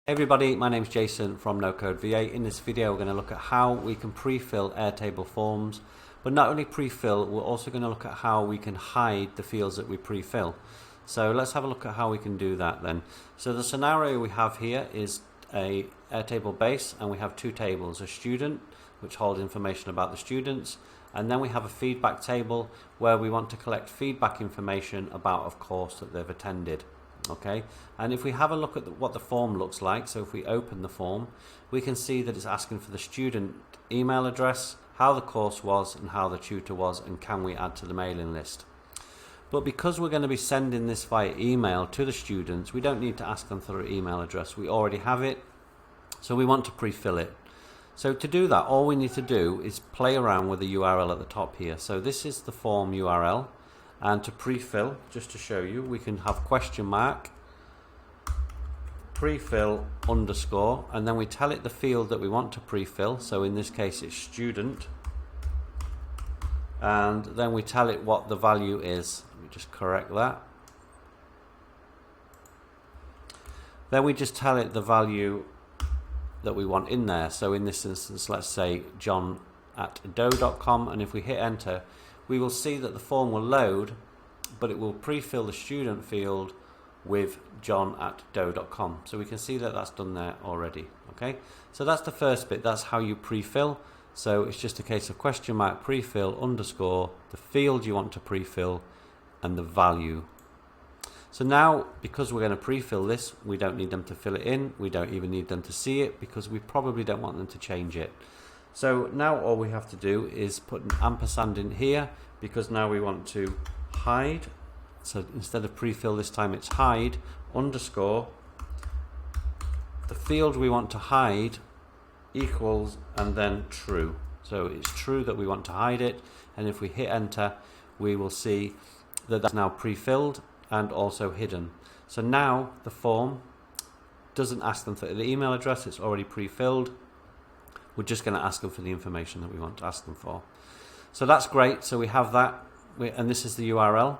Hey everybody, my name's Jason from No Code VA. In this video we're going to look at how we can pre-fill Airtable Forms, but not only pre-fill, we're also going to look at how we can hide the fields that we pre-fill. So let's have a look at how we can do that then. So the scenario we have here is a Airtable base, and we have two tables, a student which holds information about the students, and then we have a feedback table where we want to collect feedback information about a course that they've attended. Okay, and if we have a look at what the form looks like, so if we open the form, we can see that it's asking for the student email address, how the course was and how the tutor was, and can we add to the mailing list. But because we're going to be sending this via email to the students, we don't need to ask them for their email address. We already have it, so we want to pre-fill it. So to do that, all we need to do is play around with the URL at the top here. So this is the form URL. And to pre-fill, just to show you, we can have question mark, pre-fill underscore, and then we tell it the field that we want to pre-fill. So in this case it's student, and then we tell it what the value is. Let me just correct that. Then we just tell it the value that we want in there. So in this instance, let's say john@doe.com, and if we hit enter, we will see that the form will load, but it will pre-fill the student field with john@doe.com. So we can see that that's done there already. Okay, so that's the first bit. That's how you pre-fill. So it's just a case of question mark pre-fill underscore, the field you want to pre-fill, and the value. So now, because we're going to pre-fill this, we don't need them to fill it in. We don't even need them to see it, because we probably don't want them to change it. So now all we have to do is put an ampersand in here, because now we want to hide. So instead of pre-fill this time, it's hide underscore the field we want to hide equals, and then true. So it's true that we want to hide it, and if we hit enter, we will see that that's now pre-filled and also hidden. So now the form doesn't ask them for the email address, it's already pre-filled. We're just going to ask them for the information that we want to ask them for. So that's great. So we have that, and this is the URL.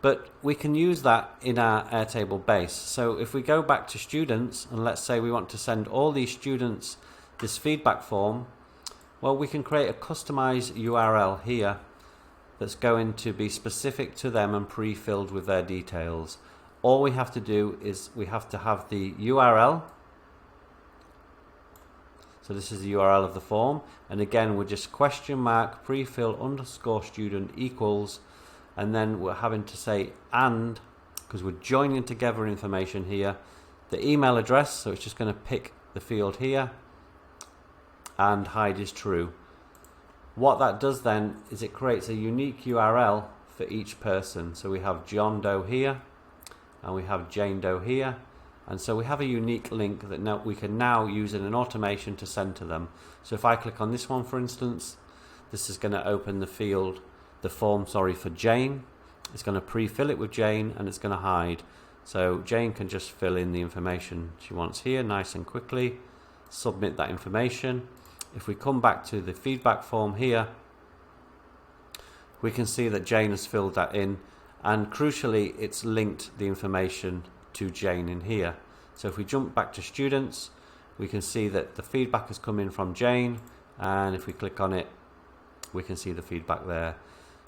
But we can use that in our Airtable base. So if we go back to students, and let's say we want to send all these students this feedback form, well, we can create a customized URL here that's going to be specific to them and pre-filled with their details. All we have to do is we have to have the URL. So this is the URL of the form, and again we're just question mark pre-fill underscore student equals, and then we're having to say and, because we're joining together information here, the email address, so it's just going to pick the field here, and hide is true. What that does then is it creates a unique URL for each person. So we have John Doe here, and we have Jane Doe here. And so we have a unique link that now we can now use in an automation to send to them. So if I click on this one, for instance, this is going to open the form for Jane. It's going to pre-fill it with Jane, and it's going to hide. So Jane can just fill in the information she wants here nice and quickly, submit that information. If we come back to the feedback form here, we can see that Jane has filled that in, and crucially it's linked the information to Jane in here. So if we jump back to students, we can see that the feedback has come in from Jane, and if we click on it, we can see the feedback there.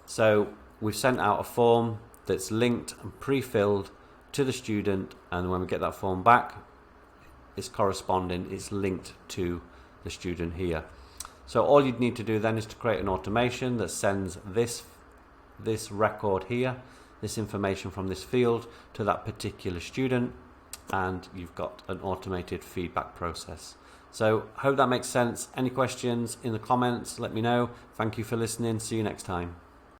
So we've sent out a form that's linked and pre-filled to the student, and when we get that form back, it's corresponding, it's linked to the student here. So all you'd need to do then is to create an automation that sends this record here, this information from this field, to that particular student, and you've got an automated feedback process. So hope that makes sense. Any questions in the comments, let me know. Thank you for listening. See you next time.